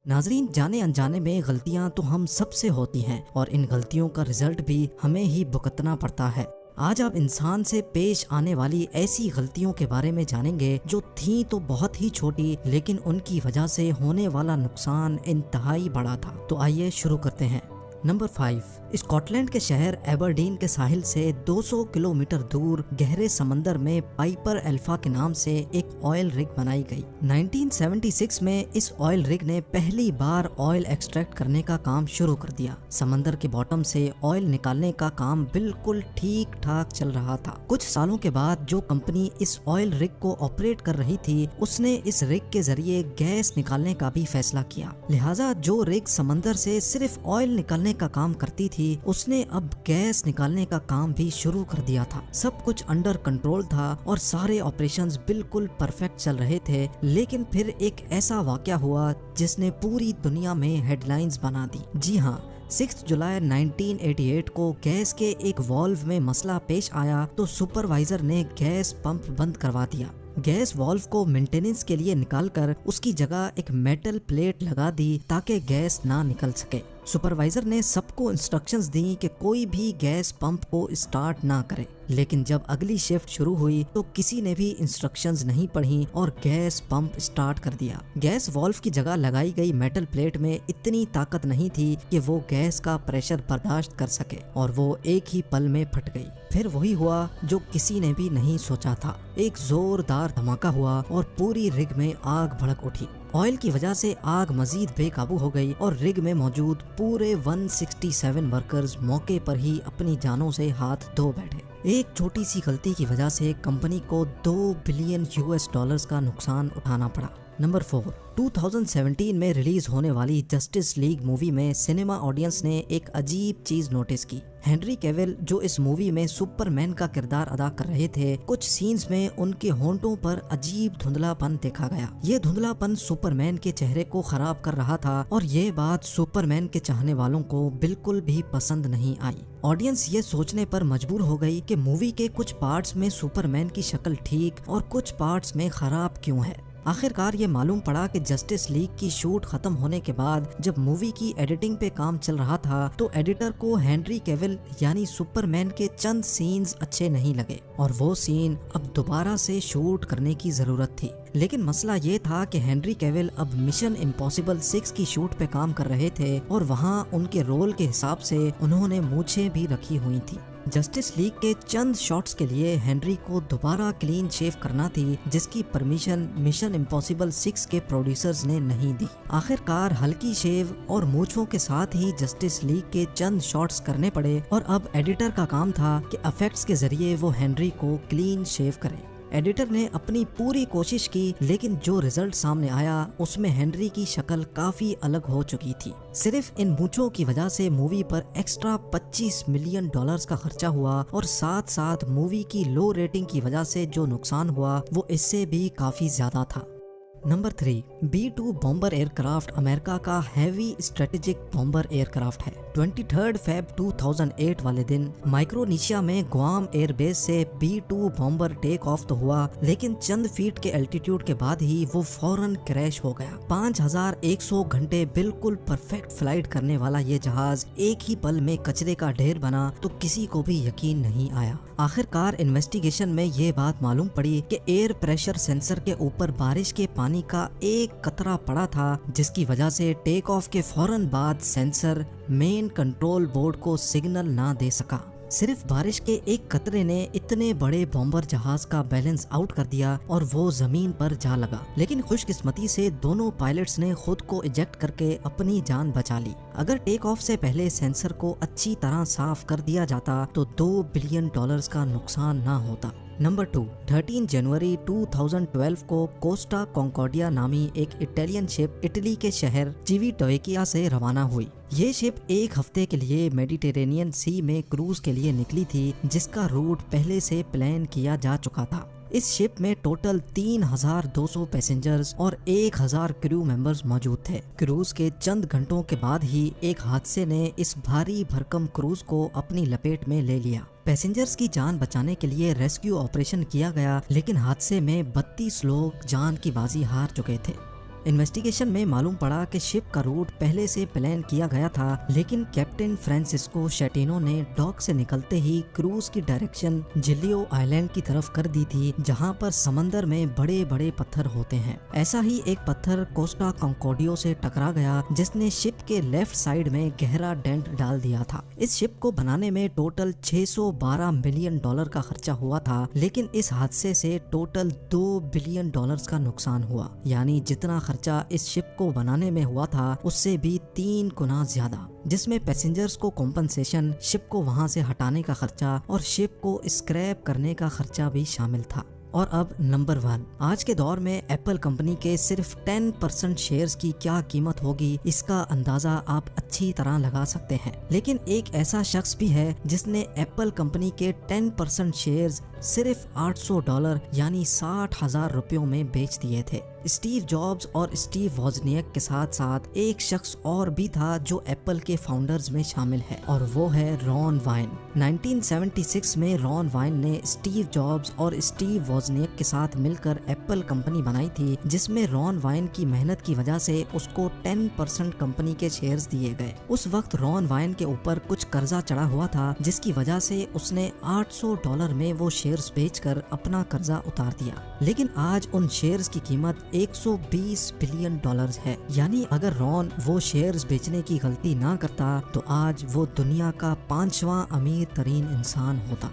नाजरीन, जाने अनजाने में गलतियां तो हम सबसे होती हैं और इन गलतियों का रिजल्ट भी हमें ही भुगतना पड़ता है। आज आप इंसान से पेश आने वाली ऐसी गलतियों के बारे में जानेंगे जो थी तो बहुत ही छोटी, लेकिन उनकी वजह से होने वाला नुकसान इंतहाई बड़ा था। तो आइए शुरू करते हैं। नंबर 5, स्कॉटलैंड के शहर एबरडीन के साहिल से 200 किलोमीटर दूर गहरे समंदर में पाइपर अल्फा के नाम से एक ऑयल रिग बनाई गई। 1976 में इस ऑयल रिग ने पहली बार ऑयल एक्सट्रैक्ट करने का काम शुरू कर दिया। समंदर के बॉटम से ऑयल निकालने का काम बिल्कुल ठीक ठाक चल रहा था। कुछ सालों के बाद जो कंपनी इस ऑयल रिग को ऑपरेट कर रही थी, उसने इस रिग के जरिए गैस निकालने का भी फैसला किया। लिहाजा जो रिग समंदर से सिर्फ ऑयल निकालने का काम करती थी, उसने अब गैस निकालने का काम भी शुरू कर दिया था। सब कुछ अंडर कंट्रोल था और सारे ऑपरेशंस बिल्कुल परफेक्ट चल रहे थे। लेकिन फिर एक ऐसा वाकया हुआ जिसने पूरी दुनिया में हेडलाइंस बना दी। जी हाँ, 6 जुलाई 1988 को गैस के एक वाल्व में मसला पेश आया तो सुपरवाइजर ने गैस पंप बंद करवा दिया। गैस वाल्व को मेंटेनेंस के लिए निकालकर उसकी जगह एक मेटल प्लेट लगा दी ताकि गैस ना निकल सके। सुपरवाइजर ने सबको इंस्ट्रक्शंस दी कि कोई भी गैस पंप को स्टार्ट ना करे। लेकिन जब अगली शिफ्ट शुरू हुई तो किसी ने भी इंस्ट्रक्शंस नहीं पढ़ी और गैस पंप स्टार्ट कर दिया। गैस वाल्व की जगह लगाई गई मेटल प्लेट में इतनी ताकत नहीं थी कि वो गैस का प्रेशर बर्दाश्त कर सके और वो एक ही पल में फट गई। फिर वही हुआ जो किसी ने भी नहीं सोचा था। एक जोरदार धमाका हुआ और पूरी रिग में आग भड़क उठी। ऑयल की वजह से आग मजीद बेकाबू हो गई और रिग में मौजूद पूरे 167 वर्कर्स मौके पर ही अपनी जानों से हाथ धो बैठे। एक छोटी सी गलती की वजह से कंपनी को $2 बिलियन का नुकसान उठाना पड़ा। नंबर 4, 2017 में रिलीज होने वाली जस्टिस लीग मूवी में सिनेमा ऑडियंस ने एक अजीब चीज नोटिस की। हेनरी कैविल जो इस मूवी में सुपरमैन का किरदार अदा कर रहे थे, कुछ सीन्स में उनके होंठों पर अजीब धुंधलापन देखा गया। ये धुंधलापन सुपरमैन के चेहरे को खराब कर रहा था और ये बात सुपरमैन के चाहने वालों को बिल्कुल भी पसंद नहीं आई। ऑडियंस ये सोचने पर मजबूर हो गई कि मूवी के कुछ पार्ट्स में सुपरमैन की शक्ल ठीक और कुछ पार्ट्स में खराब क्यों है। आखिरकार ये मालूम पड़ा कि जस्टिस लीग की शूट खत्म होने के बाद जब मूवी की एडिटिंग पे काम चल रहा था तो एडिटर को हेनरी कैविल यानी सुपरमैन के चंद सीन्स अच्छे नहीं लगे और वो सीन अब दोबारा से शूट करने की जरूरत थी। लेकिन मसला ये था कि हेनरी कैविल अब मिशन इम्पॉसिबल 6 की शूट पे काम कर रहे थे और वहाँ उनके रोल के हिसाब से उन्होंने मूछें भी रखी हुई थी। जस्टिस लीग के चंद शॉट्स के लिए हेनरी को दोबारा क्लीन शेव करना थी, जिसकी परमिशन मिशन इम्पॉसिबल 6 के प्रोड्यूसर्स ने नहीं दी। आखिरकार हल्की शेव और मूछों के साथ ही जस्टिस लीग के चंद शॉट्स करने पड़े और अब एडिटर का काम था कि इफेक्ट्स के जरिए वो हेनरी को क्लीन शेव करे। एडिटर ने अपनी पूरी कोशिश की, लेकिन जो रिजल्ट सामने आया उसमें हेनरी की शक्ल काफी अलग हो चुकी थी। सिर्फ इन मूंछों की वजह से मूवी पर एक्स्ट्रा $25 मिलियन का खर्चा हुआ और साथ साथ मूवी की लो रेटिंग की वजह से जो नुकसान हुआ वो इससे भी काफी ज्यादा था। Number 3, B-2 bomber aircraft America का हैवी स्ट्रेटेजिक बॉम्बर एयरक्राफ्ट है। 23 फेब 2008 वाले दिन माइक्रोनेशिया में ग्वाम एयरबेस से B-2 बॉम्बर टेक ऑफ तो हुआ, लेकिन चंद फीट के एल्टीट्यूड के बाद ही वो फौरन क्रैश हो गया। 5100 घंटे बिल्कुल परफेक्ट फ्लाइट करने वाला ये जहाज एक ही पल में कचरे का ढेर बना तो किसी को भी यकीन नहीं आया। आखिरकार इन्वेस्टिगेशन में ये बात मालूम पड़ी कि एयर प्रेशर सेंसर के ऊपर बारिश के पानी का एक कतरा पड़ा था, जिसकी वजह से टेक ऑफ के फौरन बाद सेंसर मेन कंट्रोल बोर्ड को सिग्नल ना दे सका। सिर्फ बारिश के एक कतरे ने इतने बड़े बॉम्बर जहाज का बैलेंस आउट कर दिया और वो जमीन पर जा लगा। लेकिन खुशकिस्मती से दोनों पायलट्स ने खुद को इजेक्ट करके अपनी जान बचा ली। अगर टेक ऑफ से पहले सेंसर को अच्छी तरह साफ कर दिया जाता तो $2 बिलियन का नुकसान ना होता। नंबर 2, 13 जनवरी 2012 को कोस्टा कॉन्कॉर्डिया नामी एक इटालियन शिप इटली के शहर चिविटोवेकिया से रवाना हुई। ये शिप एक हफ्ते के लिए मेडिटेरेनियन सी में क्रूज के लिए निकली थी, जिसका रूट पहले से प्लान किया जा चुका था। इस शिप में टोटल 3200 पैसेंजर्स और 1000 क्रू मेंबर्स मौजूद थे। क्रूज के चंद घंटों के बाद ही एक हादसे ने इस भारी भरकम क्रूज को अपनी लपेट में ले लिया। पैसेंजर्स की जान बचाने के लिए रेस्क्यू ऑपरेशन किया गया, लेकिन हादसे में 32 लोग जान की बाजी हार चुके थे। इन्वेस्टिगेशन में मालूम पड़ा कि शिप का रूट पहले से प्लान किया गया था, लेकिन कैप्टन फ्रांसिस्को शेटिनो ने डॉक से निकलते ही क्रूज की डायरेक्शन जिलियो आइलैंड की तरफ कर दी थी, जहां पर समंदर में बड़े बड़े पत्थर होते हैं। ऐसा ही एक पत्थर कोस्टा कॉन्कॉर्डियो से टकरा गया, जिसने शिप के लेफ्ट साइड में गहरा डेंट डाल दिया था। इस शिप को बनाने में टोटल 612 मिलियन डॉलर का खर्चा हुआ था, लेकिन इस हादसे से टोटल 2 बिलियन डॉलर्स का नुकसान हुआ। यानी जितना खर्चा इस शिप को बनाने में हुआ था उससे भी 3 गुना ज्यादा, जिसमें पैसेंजर्स को कॉम्पनसेशन, शिप को वहां से हटाने का खर्चा और शिप को स्क्रैप करने का खर्चा भी शामिल था। और अब नंबर 1, आज के दौर में एप्पल कंपनी के सिर्फ 10% शेयर्स की क्या कीमत होगी, इसका अंदाजा आप अच्छी तरह लगा सकते हैं। लेकिन एक ऐसा शख्स भी है जिसने एप्पल कंपनी के 10% शेयर्स सिर्फ $800 यानी 60,000 रुपयों में बेच दिए थे। स्टीव जॉब्स और स्टीव वॉजनियक के साथ साथ एक शख्स और भी था जो एप्पल के फाउंडर्स में शामिल है, और वो है रॉन वाइन। 1976 में रॉन वाइन ने स्टीव जॉब्स और स्टीव वॉजनियक के साथ मिलकर एप्पल कंपनी बनाई थी, जिसमें रॉन वाइन की मेहनत की वजह से उसको 10% कंपनी के शेयर्स दिए गए। उस वक्त रॉन वाइन के ऊपर कुछ कर्जा चढ़ा हुआ था, जिसकी वजह से उसने $800 में वो शेयर्स बेचकर अपना कर्जा उतार दिया। लेकिन आज उन शेयर्स की कीमत 120 बिलियन डॉलर्स है। यानी अगर रॉन वो शेयर्स बेचने की गलती ना करता तो आज वो दुनिया का 5वां अमीर तरीन इंसान होता।